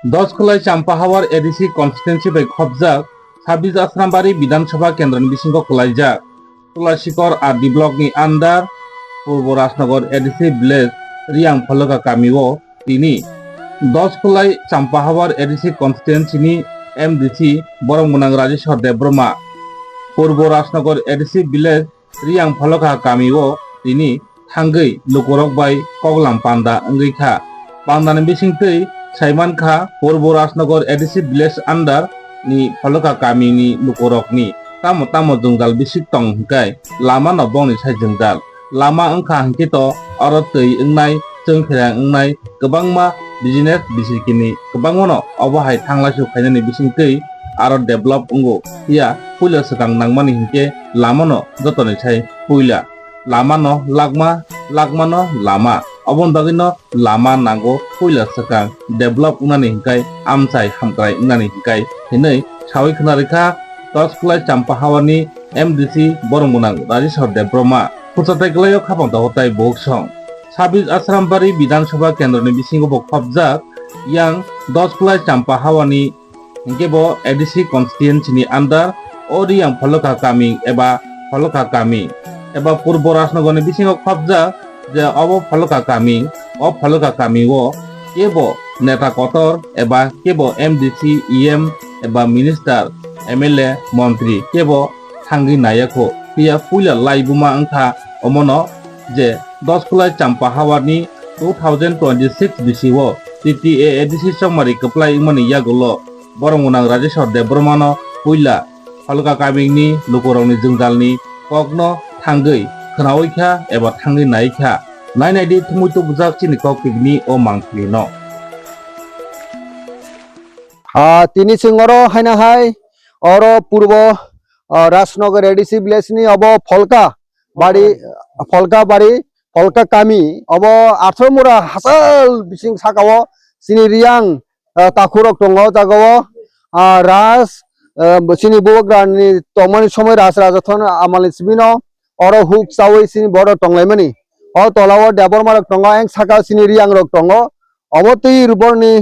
দশখোলাই Champahaor ADC constituency bai khobjak 26 Asrambari Vidhan Sabha কেন্দ্রনি bisingo khwlaijak Tulasikor RD block ni under Purbo Rajnagar ADC village Riang Phalka কামিও তিনি Dashkholai Champahaor ADC কনস্টিটুয়েন্সিনি MDC বরমুনাং Rajeshwar Debbarma Purba Rajnagar ADC village Riang Phalka কামিও তিনি থাঙ্গৈ লুকরক bai koglam panda wngkha pandani bisingtwi Saimanka Purbo Rajnagar ADC village under ni phaloka kami ni lukorok ni tamo jungdal bisik tong hingkai lama no bongni sai jungdal lama wngkha hingke to aro twi wngnai chungkherang wngnai kwbangma business bisikini kwbangma no obo hai thanglaisu khainani bisingtwi aro develop wnggo hiya puila swkang nangmani hingke lama no jotoni sai puila lama no lagma no lama obon bagui no lama nango puila swkang develop wngnani hingkai amchai hamkrai wngnani hingkai hinui sawi khwnarikha Dashkholai চাম্পাহাওয়ানি MDC বরমুনাং রাজেশ্বর দেববর্মা ফুরসাতাই গলাইও খাপাং দাহতাই বকসং 26 Asrambari Vidhan Sabha কেন্দ্রনি bisingo bo khobjak yang Dashkholai চাম্পাহাওয়ানি hingkebo ADC কনস্টিটুয়েন্সিনি under ori yang phaloka kami eba purbo rajnagarni bisingo khobjak je obo phaloka kami o kebo neta kotor eba kebo MDC EM eba minister MLA মন্ত্রী কেব থাঙ্গি নায়াকো হিয়া পুইলা লাইবুমা ওংখা অমনো যে দশখোলাই চাম্পাহাওয়ানি 2026 বিসিও TTA ADC সমমারি কপ্লাই ইমানি ইয়াগুলো বরমুনাং রাজেশ্বর দেববর্মানো পুইলা ফলকা কামিংনি লুকরংনি জংদালনি কগ্ন থাঙ্গৈ খনাওইখা এবা থাঙ্গি নাইখা নাইনাইদি থুমুইতো বুজাক চিনি কপিগনি ও মাংক্লিনো তিনি সিংহর হাইনাহাই और पूर्व राजनगर एडिसि ভিলেজ नि अब फलका बाड़ी फलका कामी अब आथरमुरा हासल बिसिं साकाओ सिनि रियां ताखुरक दङ जागाओ राज सिनि बुग्रानि तमनि समय राज राजथन आमालि सिबिनो और हुक सावै सिनि बड़ टंगलाइमानि अ तलाव देबरमारक दङ एं साका सिनि रियां रक दङ अब तै रुबरनि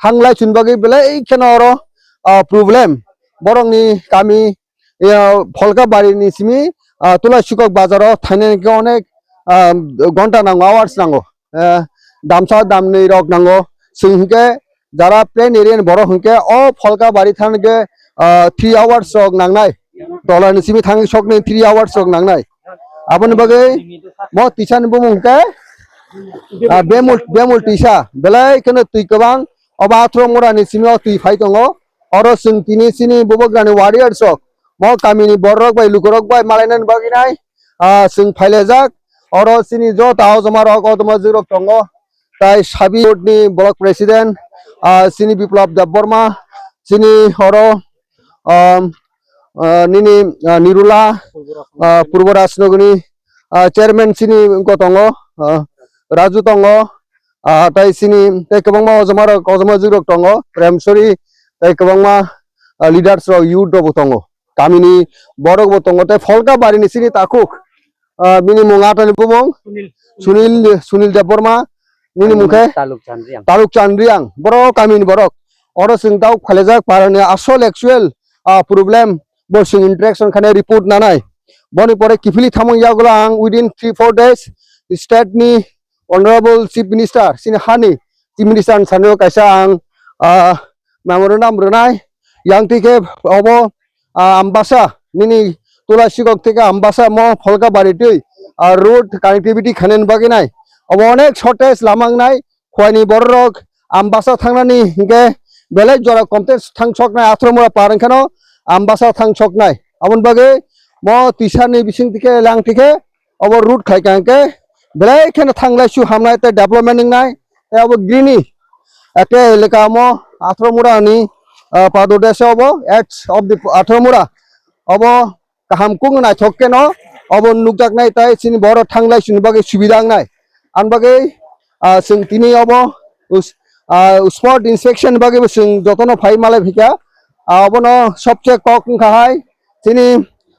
थांलाय सुनबागै बेले एखेन और प्रब्लेम borongni kami फलका बाड़ी सिमी तुलासिकक बाजाराव थांनायनि अनेक घंटा नांगौ आवार्स नांगौ दामसा दामनै रक नांगौ जों हिंके जारा प्लेन एरियानि बर' हिंके अ फलका बाड़ी थांनोके 3 आवार्स रक नांनाय डलारनि सिमी थांनो सकनि 3 आवार्स रक नांनाय आबोनि बागै म तिसानि बुङो हिंके बेमुल तिसा बेलाय खोनो तुइ गोबां अब आथ्र मुरानि सिमियाव तुइ फाय दङ और जों तिनि सिनि बुबग्रानि वारियार्स म कामिनि बररक बाय लुकरक बाय मालायनानि बागिनाय जों फायलायजाक और सिनि ज ताव जमारक अदमा जिरक दङ ताय साबि बोर्डनि ब्लक प्रेसिडेंट सिनि बिप्लब देबबर्मा सिनि और निनि निरुला पूर्व राजनगरनि चेयरमैन सिनि दङ राजु दङ ताय सिनि ताय गोबांमा अजमा जिरक दङ प्रेमसरी ताई गोबांमा लिडार्स युथ रबो दङ गामिनि बर'बो दङ ताई फलका बारिनि सिनि ताकुक बिनि मुङा तानि बुङो सुनिल देबबर्मा निनि मुखे तालुक चांद्रियां बर' गामिनि बरक और जों दाउ फालेजाक बारनि आसल एक्चुअल प्रब्लेम बसिं इंटरेक्शन खाने रिपोर्ट नानाय बनि परे किफिलि थामं यागला आं विदिन 3-4 days स्टेट नि ऑनरेबल चीफ मिनिस्टर सिनि हानि चीफ मिनिस्टर सानो कायसा आं memorandum renai yang tike obo ambasa nini tulasik থেকে ambasa mo ফলকা বাড়িতে road connectivity খানেন বাগিনাই obo অনেক shortage lamang nai খয়নি বড়রক ambasa থাংনানি হিকে বেলেগ জরা কমতে থাংছক নাই আথরমরা পারেনখানো ambasa থাংছক নাই আমন বাগে mo তিসানি বিসিং থেকে লাং থেকে obo route খাইকাঙ্কে বেলেগ খানে থাংলাইসু হামনাই তে ডেভেলপমেন্ট নাই obo গ্রিনি একটা এলাকা mo आथरमुरा नि पादोदेश अब एक्ट ऑफ द आथरमुरा अब काहामकुं नाय थक्के न अब नुकजाक नाय ताय सिनि बर थांलाय सुनि बागै सुबिदा नाय आन बागै जों तिनि अब स्पॉट इंस्पेक्शन बागै जों जतन फाइ मालाय भिका अबनो सबसे कक खाहाय सिनि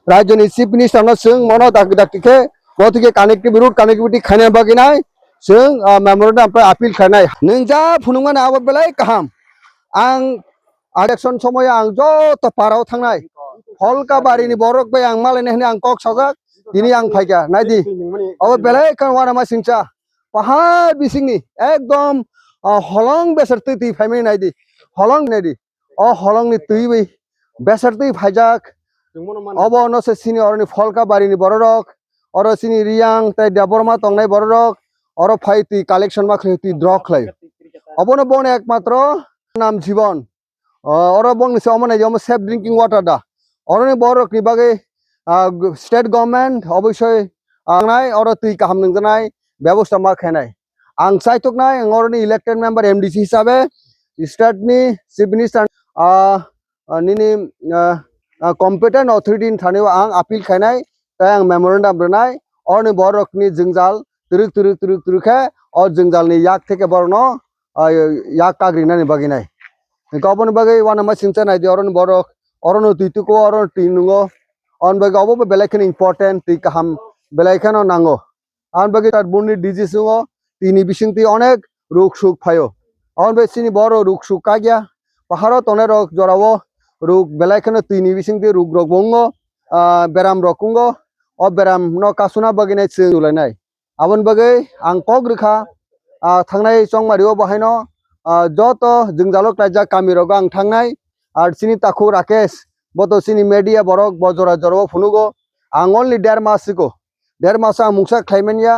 राज्यनि चीफ मिनिस्टर न जों मनो दाकि दाकिके गतिके कानेक्टिव रूट कानेक्टिविटी खाने बागै नाय जों मेमोरेन्डाम ओमफ्राय आपिल खालामनाय नों जा फुनुंगोन आबो बेलाय गाहाम आं इलेक्सन समय आं जत पाराव थांनाय हलका बारिनि बरक बाय आं मालायनो होनो आं कक साजाक दिनै आं फायगा नायदि अब बेलाय kan wana ma singcha pahar bisingni ekdom holong besar tui faimai naidi holong naidi o holong ni tui bai besar tui phaijak obo no se sini oroni folka barini borok oro sini riyang tai daborma tongnai borok oro phai tui collection ma khlai tui draw khlai obono bon ekmatro nam জীবন oro bong ni se omo nai omo safe drinking water da oroni borok ni bagai state government অবশ্যই আংনাই or তুই কাহাম নংজানাই ব্যবস্থা মা খানাই আং চাইতকনাই অরনি elected member MDC হিসাবে স্টেটনি chief minister নিনি competent authority থানেও आं appeal खानाय ताय आं मेमोरेन्डाम रनाय अरनि बरकनि जोंजाल तुरुक तुरुक तुरुक तुरुखे अ जोंजालनि याक थेके बरनो याक काग्रिनानि बागिनाय गाबन बागै वाना मा सिंचा नायदि अरनि बरक अरनो तुइतुको अरनो तुइनुंगो on bagi obo belaikan important ti kaham belaikan o nango on bagi tar bunni disease ngo tini bising ti onek ruk suk phayo on bagi sini boro ruk suk kagya paharo tone rok jorawo ruk belaikan tini bising ti ruk rok bongo beram rokungo o beram no kasuna bagi nai chulai nai abon bagi ang kok rikha thangnai chongmario bahaino joto jingjalok taijak kami rogo ang thangnai ar sini taku rakesh boto sini media borok bojora jorwo funugo ang only 1.5 mas ko 1.5 mas ang mungsa khaimania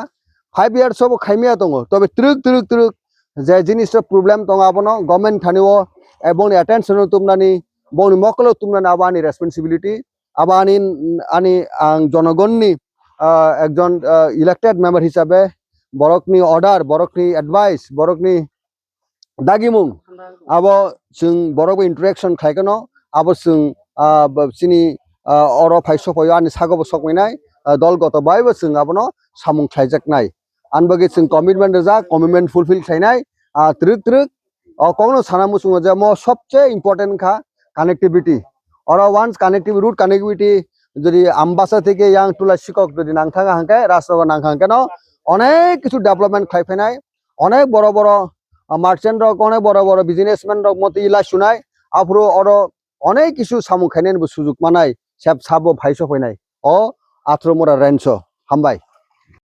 5 years obo khaimia tongo tobe truk truk truk je jinis problem tongo abono government thaniwo eboni attention tumnani boni mokolo tumnani abani responsibility abani ani ang jonogonni ekjon elected member hisabe borokni order borokni advice borokni dagimung abo जों borok interaction khaigano abo जों sini oro phaisok phayo ani sagobo sokmainai dolgoto baibo जों abono samung khlaijaknai anbagi जों commitment rejak commitment fulfill khlainai truk truk kongno sanamu sungo je mo sobche important kha connectivity oro once connectivity route connectivity যদি আমবাসা থেকে yang তুলাসিকক যদি নাংথাঙ্গা হাঙ্কে রাস্তা নাংথাঙ্গে no অনেক কিছু development খাইফাইনাই অনেক বড় বড় মার্চেন্ট রক অনেক বড় বড় বিজনেসম্যান রক মতো ইলা শুনাই আফরো অর অনেক কিছু সামু খাইনাইনিবো সুযোগ মানাই সেব সাবো ভাইসো ফैनाय अ आथ्रमरा रेन्स हामबाय।